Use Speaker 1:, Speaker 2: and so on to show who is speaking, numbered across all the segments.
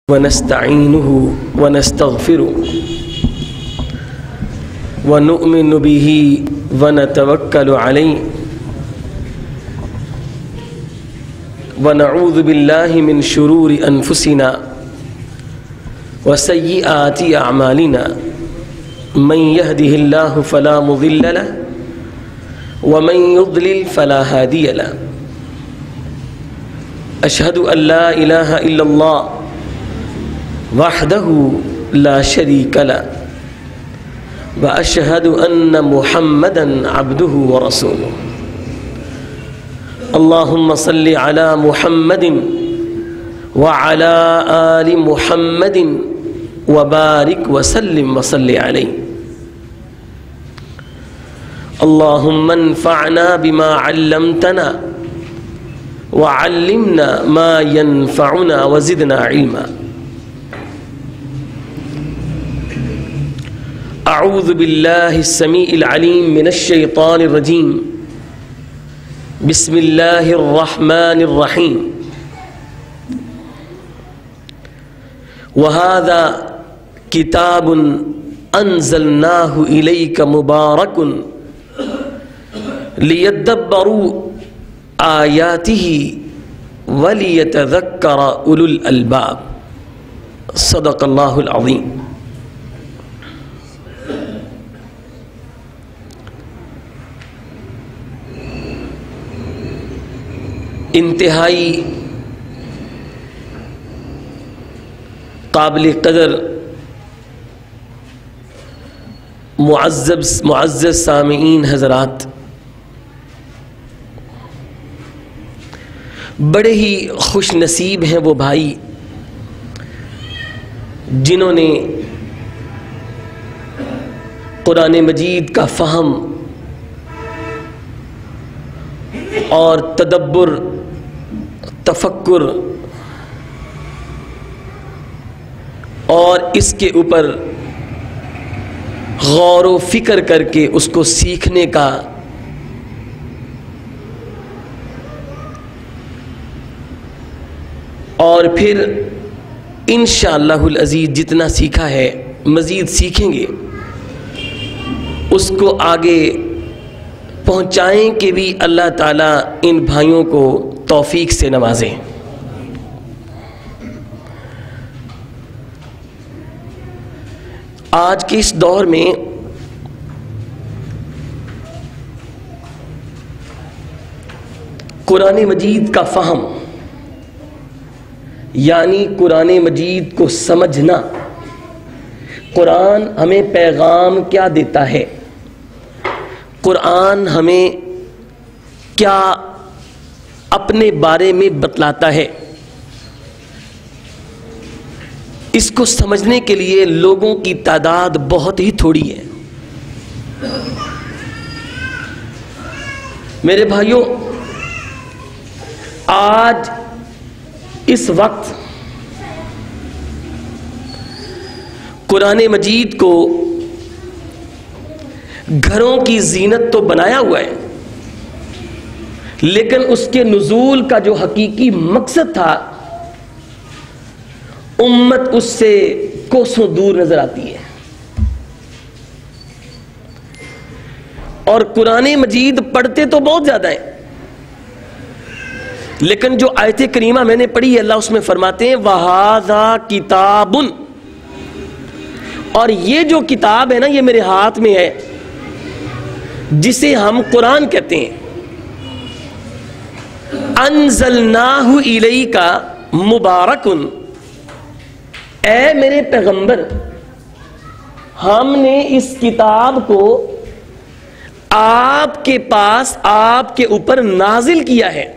Speaker 1: ونستعينه ونستغفره ونؤمن به ونتوكل عليه ونعوذ بالله من شرور أنفسنا وسيئات أعمالنا من يهده الله فلا مضل له ومن يضلل فلا هادي له أشهد أن لا إله إلا الله وحده لا شريك له وأشهد أن محمدًا عبده ورسوله اللهم صل على محمد وعلى آل محمد وبارك وسلم وصل عليه اللهم انفعنا بما علمتنا وعلمنا ما ينفعنا وزدنا علما أعوذ بالله السميع العليم من الشيطان الرجيم بسم الله الرحمن الرحيم وهذا كتاب أنزلناه إليك مبارك ليدبروا آياته وليتذكر أولو الألباب صدق الله العظيم. انتہائی قابل قدر معزز سامعین حضرات، بڑے ہی خوش نصیب ہیں وہ بھائی جنہوں نے قرآن مجید کا فہم اور تدبر، تفکر اور اس کے اوپر غور و فکر کر کے اس کو سیکھنے کا اور پھر انشاءاللہ العزیز جتنا سیکھا ہے مزید سیکھیں گے، اس کو آگے پہنچائیں کہ بھی اللہ تعالیٰ ان بھائیوں کو توفیق سے نوازیں۔ آج کے اس دور میں قرآن مجید کا فہم یعنی قرآن مجید کو سمجھنا، قرآن ہمیں پیغام کیا دیتا ہے، قرآن ہمیں کیا اپنے بارے میں بتلاتا ہے، اس کو سمجھنے کے لیے لوگوں کی تعداد بہت ہی تھوڑی ہے۔ میرے بھائیوں، آج اس وقت قرآن مجید کو گھروں کی زینت تو بنایا ہوا ہے، لیکن اس کے نزول کا جو حقیقی مقصد تھا امت اس سے کوسوں دور نظر آتی ہے۔ اور قرآن مجید پڑھتے تو بہت زیادہ ہیں، لیکن جو آیت کریمہ میں نے پڑھی ہے اللہ اس میں فرماتے ہیں وَهَذَا كِتَابٌ، اور یہ جو کتاب ہے نا یہ میرے ہاتھ میں ہے جسے ہم قرآن کہتے ہیں، انزلناہ الیک مبارک، اے میرے پیغمبر ہم نے اس کتاب کو آپ کے پاس آپ کے اوپر نازل کیا ہے،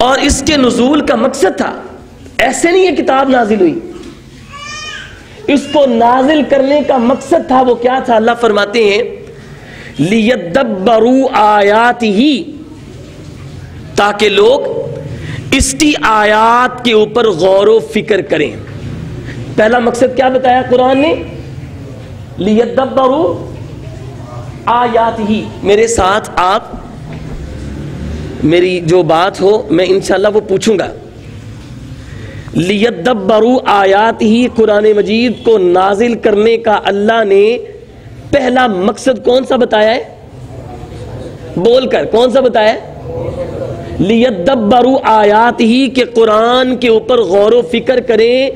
Speaker 1: اور اس کے نزول کا مقصد تھا، ایسے نہیں یہ کتاب نازل ہوئی، اس کو نازل کرنے کا مقصد تھا وہ کیا تھا؟ اللہ فرماتے ہیں لِيَدَّبَّرُوا آیَاتِهِ، تاکہ لوگ اس کی آیات کے اوپر غور و فکر کریں۔ پہلا مقصد کیا بتایا قرآن نے؟ لِيَدَّبَّرُوا آیَاتِهِ، میرے ساتھ آپ میری جو بات ہو میں انشاءاللہ وہ پوچھوں گا، لیدبروا آیات ہی، قرآن مجید کو نازل کرنے کا اللہ نے پہلا مقصد کون سا بتایا ہے؟ بول کر کون سا بتایا ہے؟ لیدبروا آیات ہی، کہ قرآن کے اوپر غور و فکر کریں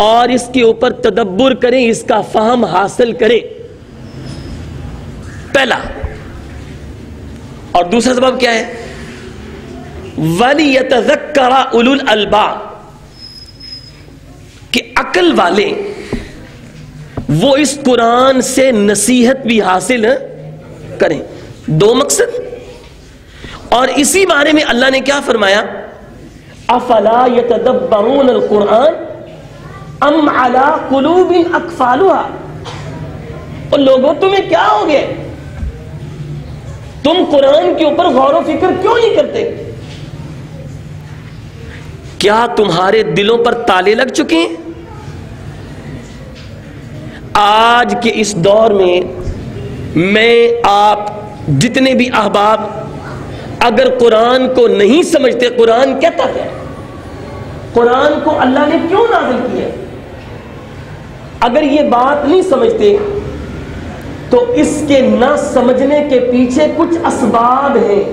Speaker 1: اور اس کے اوپر تدبر کریں، اس کا فہم حاصل کریں، پہلا۔ اور دوسرا سبب کیا ہے؟ وَلِيَتَذَكَّرَ أُولُو الْأَلْبَابِ، کہ عقل والے وہ اس قرآن سے نصیحت بھی حاصل کریں۔ دو مقصد۔ اور اسی بارے میں اللہ نے کیا فرمایا؟ افلا يتدبرون القرآن ام على قلوب اقفالها، اور لوگوں تمہیں کیا ہو گئے؟ تم قرآن کے اوپر غور و فکر کیوں نہیں کرتے؟ کیا تمہارے دلوں پر تالے لگ چکے ہیں؟ آج کے اس دور میں آپ جتنے بھی احباب اگر قرآن کو نہیں سمجھتے، قرآن کہتا ہے، قرآن کو اللہ نے کیوں نازل کیا، اگر یہ بات نہیں سمجھتے تو اس کے نہ سمجھنے کے پیچھے کچھ اسباب ہیں۔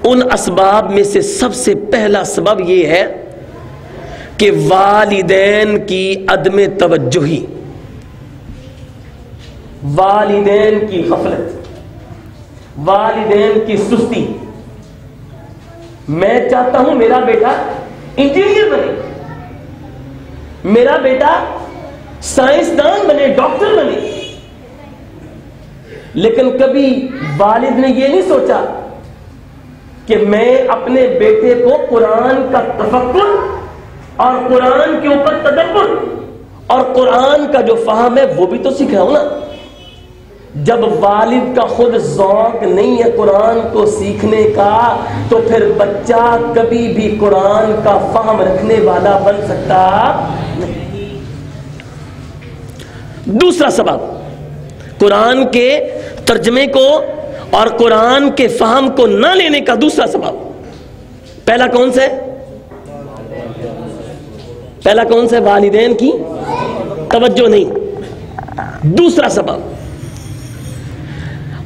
Speaker 1: ان اسباب میں سے سب سے پہلا سبب یہ ہے کہ والدین کی عدم توجہی، والدین کی غفلت، والدین کی سستی۔ میں چاہتا ہوں میرا بیٹا انجینئر بنے، میرا بیٹا سائنسدان بنے، ڈاکٹر بنے، لیکن کبھی والد نے یہ نہیں سوچا کہ میں اپنے بیٹے کو قرآن کا تفکر اور قرآن کے اوپر تدبر اور قرآن کا جو فہم ہے وہ بھی تو سکھاؤں نا۔ جب والد کا خود ذوق نہیں ہے قرآن کو سیکھنے کا تو پھر بچہ کبھی بھی قرآن کا فہم رکھنے والا بن سکتا نہیں۔ دوسرا سبب، قرآن کے ترجمے کو اور قرآن کے فہم کو نہ لینے کا دوسرا سبب، پہلا کون سا ہے؟ پہلا کون سا ہے؟ والدین کی توجہ نہیں۔ دوسرا سبب،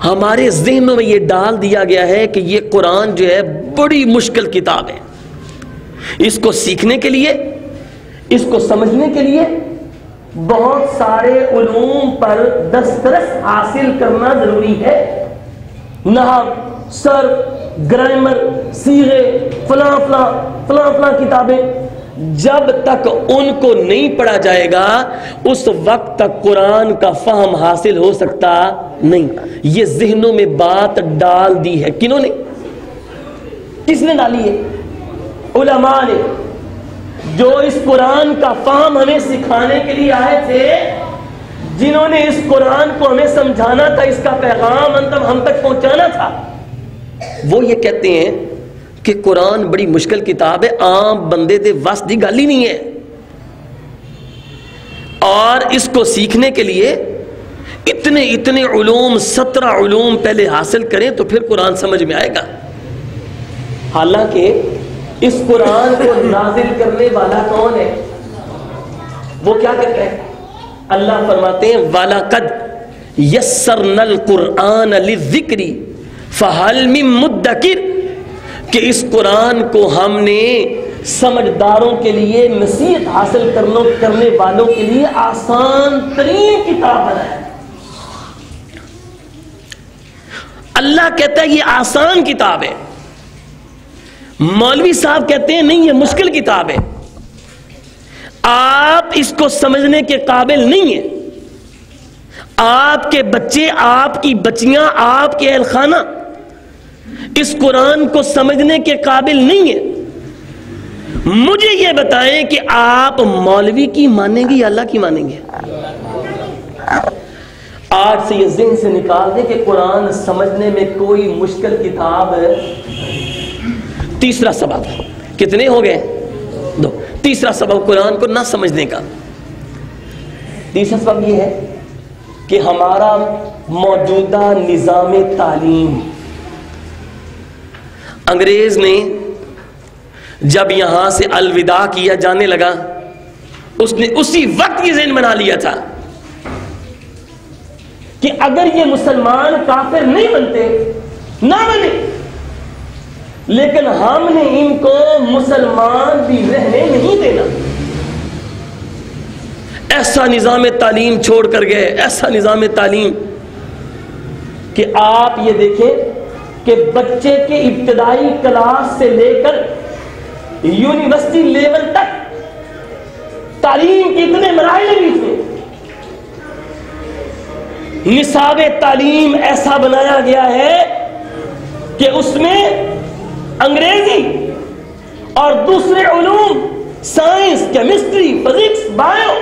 Speaker 1: ہمارے ذہنوں میں یہ ڈال دیا گیا ہے کہ یہ قرآن جو ہے بڑی مشکل کتاب ہے، اس کو سیکھنے کے لیے، اس کو سمجھنے کے لیے بہت سارے علوم پر دسترس حاصل کرنا ضروری ہے۔ نحو، صرف، گرامر، صیغے، فلاں فلاں فلاں فلاں کتابیں، جب تک ان کو نہیں پڑھا جائے گا اس وقت تک قرآن کا فہم حاصل ہو سکتا نہیں۔ یہ ذہنوں میں بات ڈال دی ہے، کنہوں نے؟ کس نے ڈالی ہے؟ علماء نے، جو اس قرآن کا فہم ہمیں سکھانے کے لیے آئے تھے، جنہوں نے اس قرآن کو ہمیں سمجھانا تھا، اس کا پیغام ہم تک پہنچانا تھا۔ وہ یہ کہتے ہیں کہ قرآن بڑی مشکل کتاب ہے، عام بندے دے وس دی گل ہی نہیں ہے، اور اس کو سیکھنے کے لیے اتنے علوم، 17 علوم پہلے حاصل کریں تو پھر قرآن سمجھ میں آئے گا۔ حالانکہ اس قرآن کو نازل کرنے والا کون ہے؟ وہ کیا کہتا ہے؟ اللہ فرماتے ہیں وَلَقَدْ يَسَّرْنَا الْقُرْآنَ لِلذِّكْرِ فَهَلْ مِن مُدَّكِرٍ، کہ اس قرآن کو ہم نے سمجھداروں کے لیے، نصیحت حاصل کرنے والوں کے لیے آسان ترین کتاب بنایا۔ اللہ کہتا ہے یہ آسان کتاب ہے، مولوی صاحب کہتے ہیں نہیں یہ مشکل کتاب ہے، آپ اس کو سمجھنے کے قابل نہیں ہیں، آپ کے بچے، آپ کی بچیاں، آپ کے اہل خانہ اس قرآن کو سمجھنے کے قابل نہیں ہیں۔ مجھے یہ بتائیں کہ آپ مولوی کی مانیں گے یا اللہ کی مانیں گے؟ آج سے یہ ذہن سے نکال دیں کہ قرآن سمجھنے میں کوئی مشکل کتاب ہے۔ تیسرا سبب، کتنے ہو گئے؟ 2۔ تیسرا سبب قرآن کو نہ سمجھنے کا، تیسرا سبب یہ ہے کہ ہمارا موجودہ نظام تعلیم، انگریز نے جب یہاں سے الوداع کیا جانے لگا، اس نے اسی وقت یہ ذہن بنا لیا تھا کہ اگر یہ مسلمان کافر نہیں بنتے نہ بنے، لیکن ہم نے ان کو مسلمان بھی رہنے نہیں دینا۔ ایسا نظام تعلیم چھوڑ کر گئے، ایسا نظام تعلیم کہ آپ یہ دیکھیں کہ بچے کے ابتدائی کلاس سے لے کر یونیورسٹی لیول تک تعلیم کے اتنے مراحل بھی تھے۔ نصاب تعلیم ایسا بنایا گیا ہے کہ اس میں انگریزی اور دوسرے علوم، سائنس، کیمسٹری، فزکس، بایو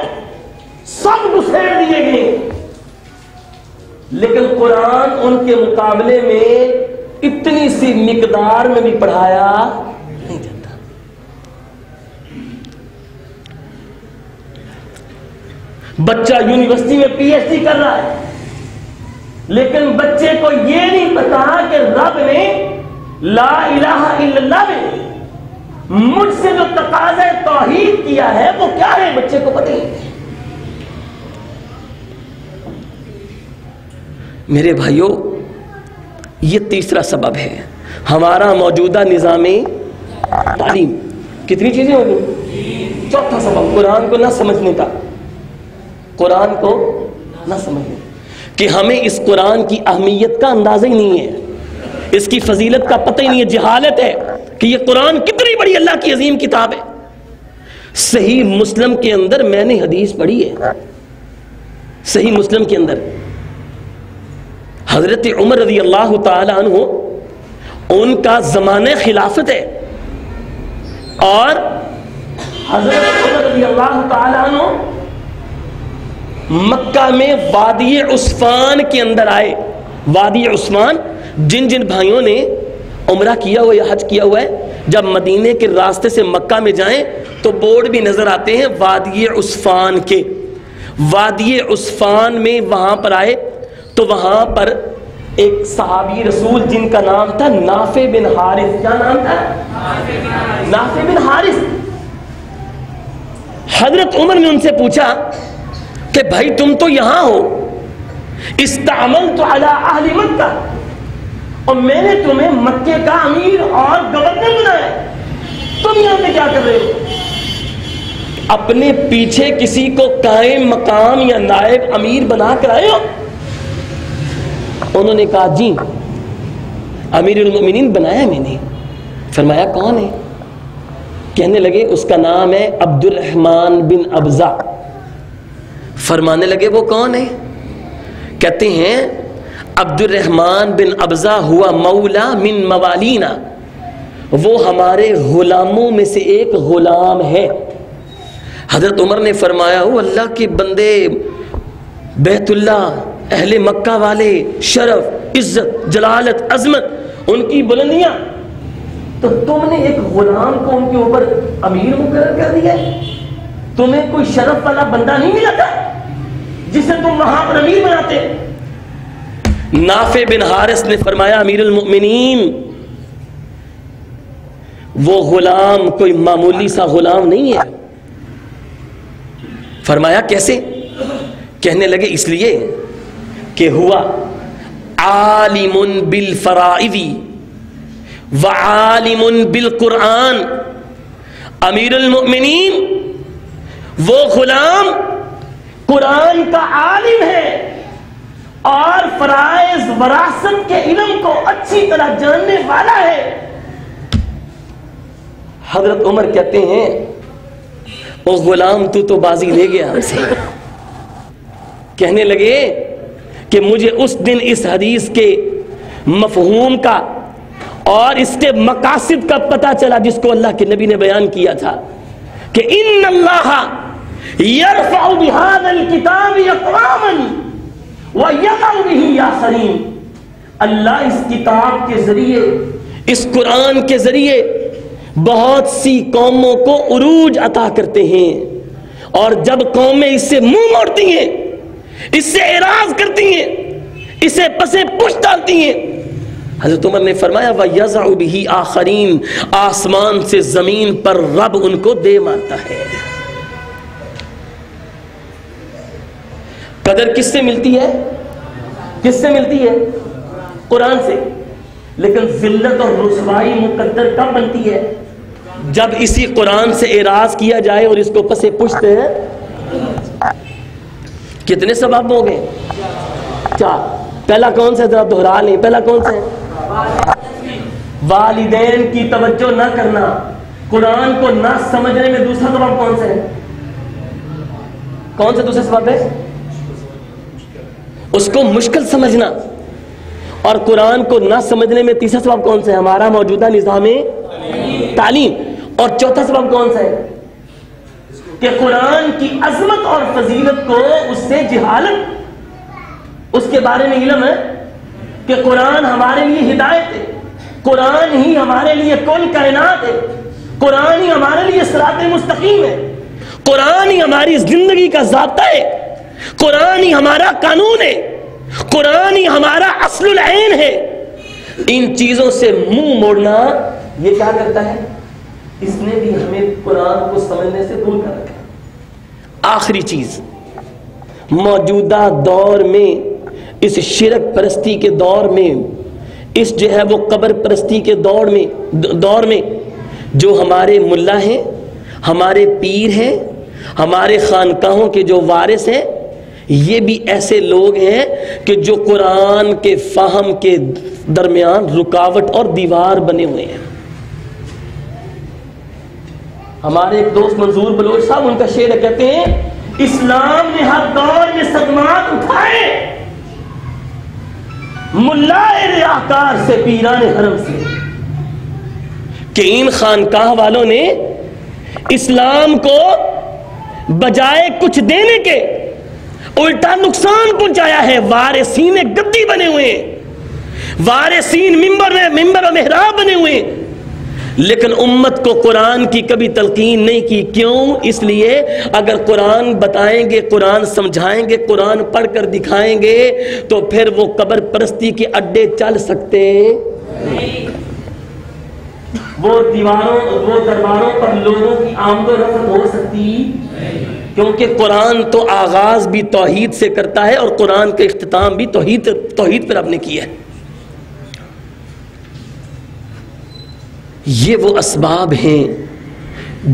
Speaker 1: سب گھسیڑ دیے گئے، لیکن قرآن ان کے مقابلے میں اتنی سی مقدار میں بھی پڑھایا نہیں جاتا۔ بچہ یونیورسٹی میں پی ایچ ڈی کر رہا ہے، لیکن بچے کو یہ نہیں پتا کہ رب نے لا الہ الا اللہ میں مجھ سے جو تقاضا توحید کیا ہے وہ کیا ہے، بچے کو پتہ نہیں۔ میرے بھائیوں، یہ تیسرا سبب ہے ہمارا موجودہ نظام تعلیم۔ کتنی چیزیں ہوگی؟ چوتھا سبب قرآن کو نہ سمجھنے کا، قرآن کو نہ سمجھنے کہ ہمیں اس قرآن کی اہمیت کا اندازہ ہی نہیں ہے، اس کی فضیلت کا پتہ ہی نہیں ہے، جہالت ہے کہ یہ قرآن کتنی بڑی اللہ کی عظیم کتاب ہے۔ صحیح مسلم کے اندر میں نے حدیث پڑھی ہے، صحیح مسلم کے اندر حضرت عمر رضی اللہ تعالی عنہ ان کا زمانہ خلافت ہے، اور حضرت عمر رضی اللہ تعالی عنہ مکہ میں وادی عثمان کے اندر آئے۔ وادی عثمان، جن جن بھائیوں نے عمرہ کیا ہوا یا حج کیا ہوا ہے، جب مدینے کے راستے سے مکہ میں جائیں تو بورڈ بھی نظر آتے ہیں وادی عثمان کے۔ وادی عثمان میں وہاں پر آئے تو وہاں پر ایک صحابی رسول جن کا نام تھا نافع بن حارث۔ کیا نام تھا؟ نافع بن حارث۔ حضرت عمر نے ان سے پوچھا کہ بھائی تم تو یہاں ہو، استعملت علی اہل مکہ، اور میں نے تمہیں مکے کا امیر اور گورنر بنایا، تم یہاں پہ کیا کر رہے ہو؟ اپنے پیچھے کسی کو قائم مقام یا نائب امیر بنا کر آئے ہو؟ انہوں نے کہا جی امیر المؤمنین بنایا میں نے۔ فرمایا کون ہے؟ کہنے لگے اس کا نام ہے عبد الرحمن بن ابزہ۔ فرمانے لگے وہ کون ہے؟ کہتے ہیں عبد الرحمن بن ابزہ ہوا مولا من موالینا، وہ ہمارے غلاموں میں سے ایک غلام ہے۔ حضرت عمر نے فرمایا او اللہ کے بندے، بیت اللہ، اہل مکہ والے، شرف، عزت، جلالت، عظمت، ان کی بلندیاں، تو تم نے ایک غلام کو ان کے اوپر امیر مقرر کر دیا ہے؟ تمہیں کوئی شرف والا بندہ نہیں ملا تھا جسے تم وہاں پر امیر بناتے؟ نافع بن حارث نے فرمایا امیر المؤمنین وہ غلام کوئی معمولی سا غلام نہیں ہے۔ فرمایا کیسے؟ کہنے لگے اس لیے کہ ہوا عالم بالفرائض وعالم بالقرآن۔ امیر المؤمنین وہ غلام قرآن کا عالم ہے اور فرائض وراثت کے علم کو اچھی طرح جاننے والا ہے۔ حضرت عمر کہتے ہیں او غلام تو بازی لے گیا ہم سے۔ کہنے لگے کہ مجھے اس دن اس حدیث کے مفہوم کا اور اس کے مقاصد کا پتہ چلا جس کو اللہ کے نبی نے بیان کیا تھا کہ ان اللہ یرفع بہذا الکتاب اقواما ویضع بہ آخرین۔ اللہ اس کتاب کے ذریعے، اس قرآن کے ذریعے بہت سی قوموں کو عروج عطا کرتے ہیں، اور جب قومیں اس سے منہ موڑتی ہیں، اس سے اعراض کرتی ہیں، اسے پسے پش ڈالتی ہیں، حضرت عمر نے فرمایا وَيَزْعُ بِهِ آخرین، آسمان سے زمین پر رب ان کو دے مارتا ہے۔ قدر کس سے ملتی ہے؟ کس سے ملتی ہے؟ قرآن سے۔ لیکن ذلت اور رسوائی مقدر کب بنتی ہے؟ جب اسی قرآن سے اعراض کیا جائے اور اس کو پسے پشت ہیں۔ کتنے سبب ہو گئے؟ 4۔ پہلا کون سا؟ ذرا دہرا لیں، پہلا کون سا ہے؟ والدین کی توجہ نہ کرنا، قرآن کو نہ سمجھنے میں دوسرا سبب کون سا ہے؟ کون سا دوسرا سبب ہے؟ اس کو مشکل سمجھنا، اور قرآن کو نہ سمجھنے میں تیسرا سبب کون سا ہے؟ ہمارا موجودہ نظام تعلیم۔ اور چوتھا سبب کون سا ہے؟ کہ قرآن کی عظمت اور فضیلت کو اس سے جہالت، اس کے بارے میں علم ہے کہ قرآن ہمارے لیے ہدایت ہے، قرآن ہی ہمارے لیے کل کائنات ہے، قرآن ہی ہمارے لیے صراط مستقیم ہے، قرآن ہی ہماری زندگی کا ضابطہ ہے، قرآن ہی ہمارا قانون ہے، قرآن ہی ہمارا اصل العین ہے۔ ان چیزوں سے منہ موڑنا یہ کیا کرتا ہے؟ اس نے بھی ہمیں قرآن کو سمجھنے سے دور کر رکھا۔ آخری چیز، موجودہ دور میں، اس شرک پرستی کے دور میں، اس جو ہے وہ قبر پرستی کے دور میں جو ہمارے ملا ہیں، ہمارے پیر ہیں، ہمارے خانقاہوں کے جو وارث ہیں، یہ بھی ایسے لوگ ہیں کہ جو قرآن کے فہم کے درمیان رکاوٹ اور دیوار بنے ہوئے ہیں۔ ہمارے ایک دوست منظور بلوچ صاحب، ان کا شعر ہے، کہتے ہیں اسلام نے ہر دور میں صدمات اٹھائے، ملائے ریاکار سے پیران حرم سے، کہ ان خانقاہ والوں نے اسلام کو بجائے کچھ دینے کے الٹا نقصان پہنچایا ہے۔ وارثین گدی بنے ہوئے ہیں، وارثین ممبر و محراب بنے ہوئے ہیں، لیکن امت کو قرآن کی کبھی تلقین نہیں کی۔ کیوں؟ اس لیے اگر قرآن بتائیں گے، قرآن سمجھائیں گے، قرآن پڑھ کر دکھائیں گے تو پھر وہ قبر پرستی کے اڈے چل سکتے نہیں، وہ درباروں پر لوگوں کی آمد و رفت ہو سکتی نہیں، کیونکہ قرآن تو آغاز بھی توحید سے کرتا ہے اور قرآن کا اختتام بھی توحید پر آپ نے کیا ہے۔ یہ وہ اسباب ہیں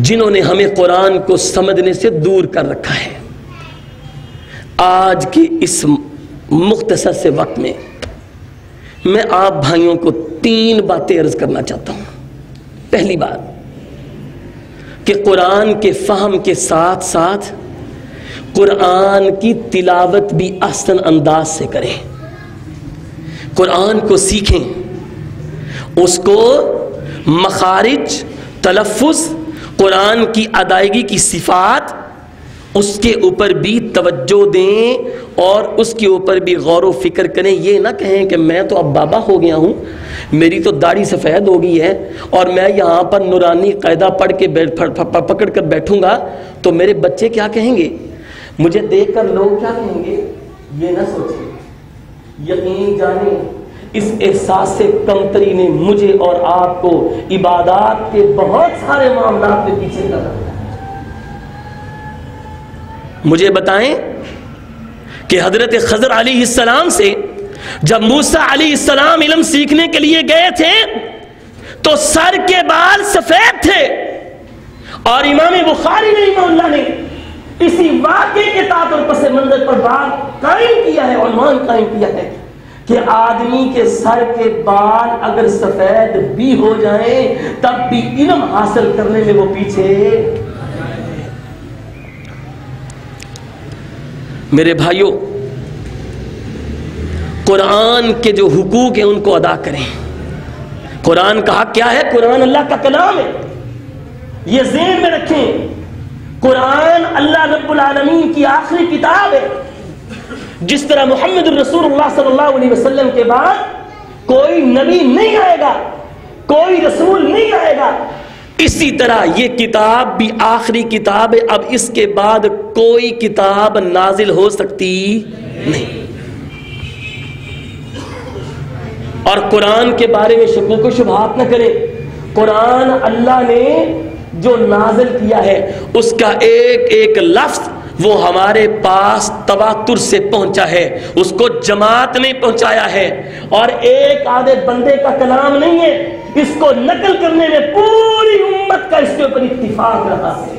Speaker 1: جنہوں نے ہمیں قرآن کو سمجھنے سے دور کر رکھا ہے۔ آج کے اس مختصر سے وقت میں میں آپ بھائیوں کو 3 باتیں عرض کرنا چاہتا ہوں۔ پہلی بات کہ قرآن کے فہم کے ساتھ ساتھ قرآن کی تلاوت بھی احسن انداز سے کریں، قرآن کو سیکھیں، اس کو مخارج، تلفظ، قرآن کی ادائیگی کی صفات، اس کے اوپر بھی توجہ دیں اور اس کے اوپر بھی غور و فکر کریں۔ یہ نہ کہیں کہ میں تو اب بابا ہو گیا ہوں، میری تو داڑھی سفید ہو گئی ہے اور میں یہاں پر نورانی قاعدہ پڑھ کے پکڑ کر بیٹھوں گا تو میرے بچے کیا کہیں گے، مجھے دیکھ کر لوگ کیا کہیں گے۔ یہ نہ سوچیں، یقین جانیں اس احساس سے کمتری نے مجھے اور آپ کو عبادات کے بہت سارے معاملات میں پیچھے کر رکھا ہے۔ مجھے بتائیں کہ حضرت خضر علیہ السلام سے جب موسیٰ علیہ السلام علم سیکھنے کے لیے گئے تھے تو سر کے بال سفید تھے، اور امام بخاری رحمہ اللہ نے اسی واقعے کے تحت اور پس منظر پر بات قائم کیا ہے، عنوان قائم کیا ہے کہ آدمی کے سر کے بال اگر سفید بھی ہو جائیں تب بھی علم حاصل کرنے میں وہ پیچھے۔ میرے بھائیوں، قرآن کے جو حقوق ہیں ان کو ادا کریں۔ قرآن کا حق کیا ہے؟ قرآن اللہ کا کلام ہے، یہ ذہن میں رکھیں۔ قرآن اللہ رب العالمین کی آخری کتاب ہے۔ جس طرح محمد الرسول اللہ صلی اللہ علیہ وسلم کے بعد کوئی نبی نہیں آئے گا، کوئی رسول نہیں آئے گا، اسی طرح یہ کتاب بھی آخری کتاب ہے۔ اب اس کے بعد کوئی کتاب نازل ہو سکتی نہیں۔ اور قرآن کے بارے میں شکوک و شبہات نہ کریں. قرآن اللہ نے جو نازل کیا ہے اس کا ایک ایک لفظ وہ ہمارے پاس تواتر سے پہنچا ہے, اس کو جماعت نے پہنچایا ہے, اور ایک آدھے بندے کا کلام نہیں ہے. اس کو نقل کرنے میں پوری امت کا اس کے اوپر اتفاق رہا ہے.